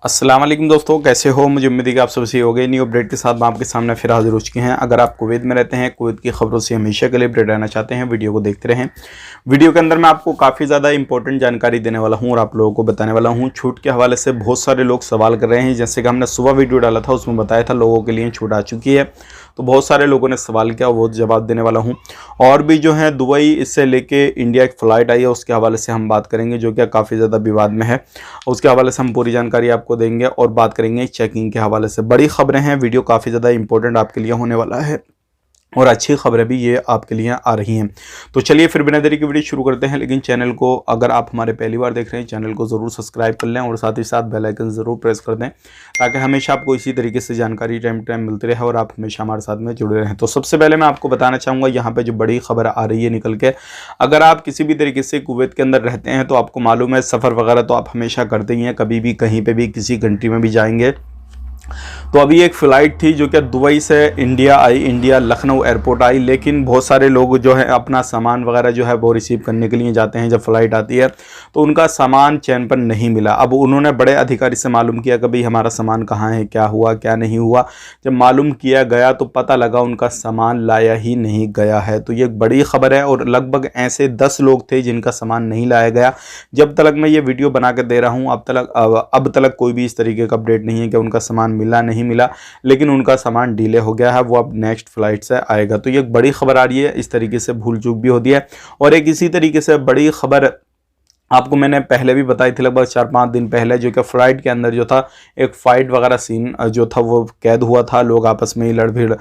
अस्सलाम वालेकुम दोस्तों, कैसे हो। मुझे उम्मीद है कि आप सब सही हो गए। न्यू अपडेट के साथ मैं आपके सामने फिर हाजिर हो चुके हैं। अगर आप कुवैत में रहते हैं, कुवैत की खबरों से हमेशा के लिए अपडेट रहना चाहते हैं, वीडियो को देखते रहें। वीडियो के अंदर मैं आपको काफ़ी ज़्यादा इंपॉर्टेंट जानकारी देने वाला हूं और आप लोगों को बताने वाला हूं। छूट के हवाले से बहुत सारे लोग सवाल कर रहे हैं। जैसे कि हमने सुबह वीडियो डाला था, उसमें बताया था लोगों के लिए छूट आ चुकी है, तो बहुत सारे लोगों ने सवाल किया, वो जवाब देने वाला हूँ। और भी जो है दुबई इससे लेके इंडिया एक फ़्लाइट आई है, उसके हवाले से हम बात करेंगे, जो कि काफ़ी ज़्यादा विवाद में है। उसके हवाले से हम पूरी जानकारी आपको देंगे और बात करेंगे चेकिंग के हवाले से। बड़ी खबरें हैं, वीडियो काफ़ी ज़्यादा इंपॉर्टेंट आपके लिए होने वाला है और अच्छी खबरें भी ये आपके लिए आ रही हैं। तो चलिए फिर बिना देरी की वीडियो शुरू करते हैं। लेकिन चैनल को अगर आप हमारे पहली बार देख रहे हैं, चैनल को ज़रूर सब्सक्राइब कर लें और साथ ही साथ बेल आइकन ज़रूर प्रेस कर दें, ताकि हमेशा आपको इसी तरीके से जानकारी टाइम टाइम मिलती रहे और आप हमेशा हमारे साथ में जुड़े रहें। तो सबसे पहले मैं आपको बताना चाहूँगा, यहाँ पर जो बड़ी खबर आ रही है निकल के, अगर आप किसी भी तरीके से कुवैत के अंदर रहते हैं तो आपको मालूम है सफ़र वगैरह तो आप हमेशा करते ही हैं, कभी भी कहीं पर भी किसी कंट्री में भी जाएंगे। तो अभी एक फ़्लाइट थी जो कि दुबई से India I, India Lucknow airport आई, लेकिन बहुत सारे लोग जो है अपना सामान वगैरह जो है वो रिसीव करने के लिए जाते हैं। जब फ़्लाइट आती है तो उनका सामान चैन पर नहीं मिला। अब उन्होंने बड़े अधिकारी से मालूम किया कि भाई हमारा सामान कहाँ है, क्या हुआ क्या नहीं हुआ। जब मालूम किया गया तो पता लगा उनका सामान लाया ही नहीं गया है। तो ये एक बड़ी खबर है और लगभग ऐसे 10 लोग थे जिनका सामान नहीं लाया गया। जब तक मैं ये वीडियो बना के दे रहा हूँ अब तक कोई भी इस तरीके का अपडेट नहीं है कि उनका सामान मिला नहीं मिला, लेकिन उनका सामान डिले हो गया है, वो अब नेक्स्ट फ्लाइट से आएगा। तो ये एक बड़ी खबर आ रही है, इस तरीके से भूल चूक भी होती है। और एक इसी तरीके से बड़ी खबर आपको मैंने पहले भी बताई थी, लगभग 4-5 दिन पहले, जो कि फ्लाइट के अंदर जो था एक फ़ाइट वगैरह सीन जो था वो कैद हुआ था, लोग आपस में ही लड़ भिड़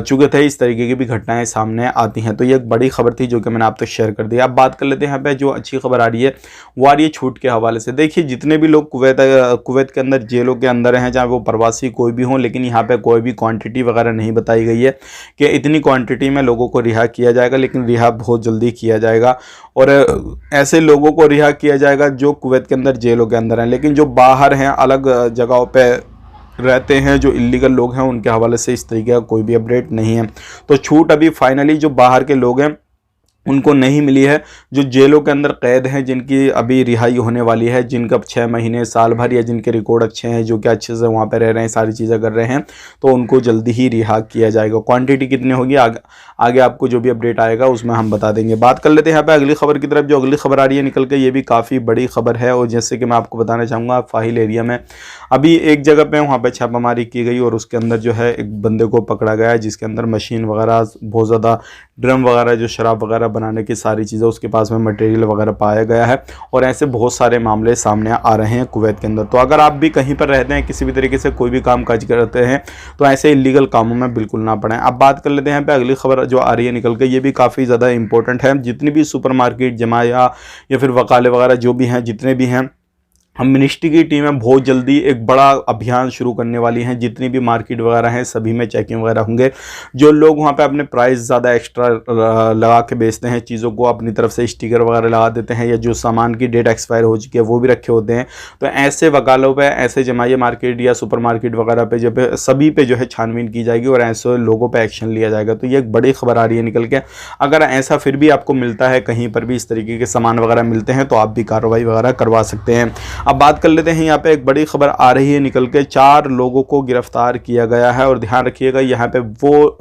चुके थे। इस तरीके की भी घटनाएं सामने आती हैं। तो ये एक बड़ी खबर थी जो कि मैंने आप तक शेयर कर दी। अब बात कर लेते हैं यहाँ पे जो अच्छी खबर आ रही है, वो आ रही है छूट के हवाले से। देखिए, जितने भी लोग कुवैत के अंदर जेलों के अंदर हैं, चाहे वो प्रवासी कोई भी हों, लेकिन यहाँ पर कोई भी क्वान्टिटी वगैरह नहीं बताई गई है कि इतनी क्वान्टिटी में लोगों को रिहा किया जाएगा, लेकिन रिहा बहुत जल्दी किया जाएगा। और ऐसे लोगों को रिहा किया जाएगा जो कुवैत के अंदर जेलों के अंदर हैं, लेकिन जो बाहर हैं, अलग जगहों पे रहते हैं, जो इलीगल लोग हैं, उनके हवाले से इस तरीके का कोई भी अपडेट नहीं है। तो छूट अभी फाइनली जो बाहर के लोग हैं उनको नहीं मिली है। जो जेलों के अंदर कैद हैं, जिनकी अभी रिहाई होने वाली है, जिनका 6 महीने साल भर या जिनके रिकॉर्ड अच्छे हैं, जो कि अच्छे से वहाँ पे रह रहे हैं, सारी चीज़ें कर रहे हैं, तो उनको जल्दी ही रिहा किया जाएगा। क्वांटिटी कितनी होगी आगे आपको जो भी अपडेट आएगा उसमें हम बता देंगे। बात कर लेते हैं यहाँ पे अगली खबर की तरफ। जो अगली खबर आ रही है निकल के, ये भी काफ़ी बड़ी खबर है। और जैसे कि मैं आपको बताना चाहूँगा, फाहिल एरिया में अभी एक जगह पे वहाँ पे छापामारी की गई और उसके अंदर जो है एक बंदे को पकड़ा गया है, जिसके अंदर मशीन वगैरह, बहुत ज़्यादा ड्रम वगैरह, जो शराब वगैरह बनाने की सारी चीज़ें, उसके पास में मटेरियल वगैरह पाया गया है। और ऐसे बहुत सारे मामले सामने आ रहे हैं कुवैत के अंदर। तो अगर आप भी कहीं पर रहते हैं, किसी भी तरीके से कोई भी काम काज करते हैं, तो ऐसे इलीगल कामों में बिल्कुल ना पड़ें। अब बात कर लेते हैं यहाँ पे अगली खबर जो आ रही है निकल के, ये भी काफ़ी ज़्यादा इंपॉर्टेंट है। जितनी भी सुपरमार्केट, जमाया या फिर वकाले वगैरह जो भी हैं, जितने भी हैं, हम मिनिस्ट्री की टीमें बहुत जल्दी एक बड़ा अभियान शुरू करने वाली हैं। जितनी भी मार्केट वगैरह हैं सभी में चेकिंग वगैरह होंगे। जो लोग वहाँ पे अपने प्राइस ज़्यादा एक्स्ट्रा लगा के बेचते हैं, चीज़ों को अपनी तरफ से स्टिकर वगैरह लगा देते हैं, या जो सामान की डेट एक्सपायर हो चुकी है वो भी रखे होते हैं, तो ऐसे वकालों पे, ऐसे जमाया मार्केट या सुपर मार्केट वगैरह पे जब सभी पे जो है छानबीन की जाएगी और ऐसे लोगों पर एक्शन लिया जाएगा। तो ये एक बड़ी खबर आ रही है निकल के। अगर ऐसा फिर भी आपको मिलता है, कहीं पर भी इस तरीके के सामान वगैरह मिलते हैं, तो आप भी कार्रवाई वगैरह करवा सकते हैं। अब बात कर लेते हैं, यहाँ पे एक बड़ी खबर आ रही है निकल के, 4 लोगों को गिरफ्तार किया गया है। और ध्यान रखिएगा, यहाँ पे वो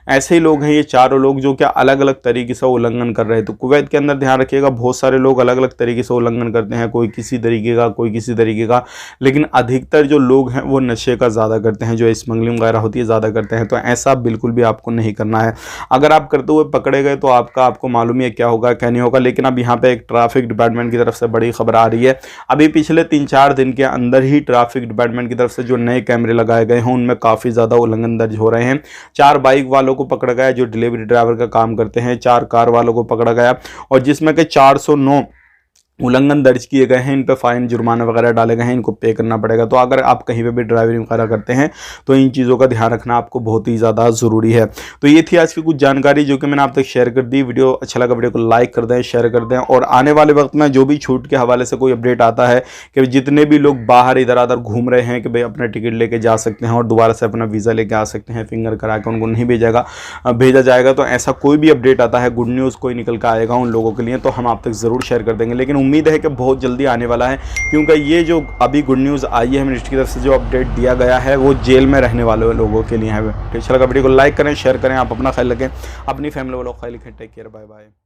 ऐसे ही लोग हैं, ये चारों लोग जो कि अलग अलग तरीके से उल्लंघन कर रहे हैं। तो कुवैत के अंदर ध्यान रखिएगा, बहुत सारे लोग अलग अलग तरीके से उल्लंघन करते हैं, कोई किसी तरीके का, कोई किसी तरीके का, लेकिन अधिकतर जो लोग हैं वो नशे का ज़्यादा करते हैं, जो स्मगलिंग वगैरह होती है ज़्यादा करते हैं। तो ऐसा बिल्कुल भी आपको नहीं करना है। अगर आप करते हुए पकड़े गए तो आपको मालूम ही है क्या होगा क्या नहीं होगा। लेकिन अब यहाँ पे एक ट्रैफिक डिपार्टमेंट की तरफ से बड़ी खबर आ रही है। अभी पिछले 3-4 दिन के अंदर ही ट्रैफिक डिपार्टमेंट की तरफ से जो नए कैमरे लगाए गए हैं, उनमें काफ़ी ज़्यादा उल्लंघन दर्ज हो रहे हैं। 4 बाइक वालों को पकड़ा गया जो डिलीवरी ड्राइवर का काम करते हैं, 4 कार वालों को पकड़ा गया, और जिसमें कि 409 उल्लंघन दर्ज किए गए हैं। इन पे फाइन, जुर्माना वगैरह डाले गए हैं, इनको पे करना पड़ेगा। तो अगर आप कहीं पे भी ड्राइविंग वगैरह करते हैं तो इन चीज़ों का ध्यान रखना आपको बहुत ही ज़्यादा ज़रूरी है। तो ये थी आज की कुछ जानकारी जो कि मैंने आप तक शेयर कर दी। वीडियो अच्छा लगा, वीडियो को लाइक कर दें, शेयर कर दें। और आने वाले वक्त में जो भी छूट के हवाले से कोई अपडेट आता है कि जितने भी लोग बाहर इधर उधर घूम रहे हैं कि भाई अपना टिकट लेके जा सकते हैं और दोबारा से अपना वीज़ा लेके आ सकते हैं, फिंगर करा के उनको नहीं भेजा जाएगा। तो ऐसा कोई भी अपडेट आता है, गुड न्यूज़ कोई निकल कर आएगा उन लोगों के लिए, तो हम आप तक ज़रूर शेयर कर देंगे। लेकिन उम्मीद है कि बहुत जल्दी आने वाला है, क्योंकि ये जो अभी गुड न्यूज़ आई है मिनिस्ट्री की तरफ से, जो अपडेट दिया गया है वो जेल में रहने वाले लोगों के लिए है। तो अच्छा लगा वीडियो को लाइक करें, शेयर करें, आप अपना ख्याल रखें, अपनी फैमिली वालों का ख्याल रखें। Take care, bye bye.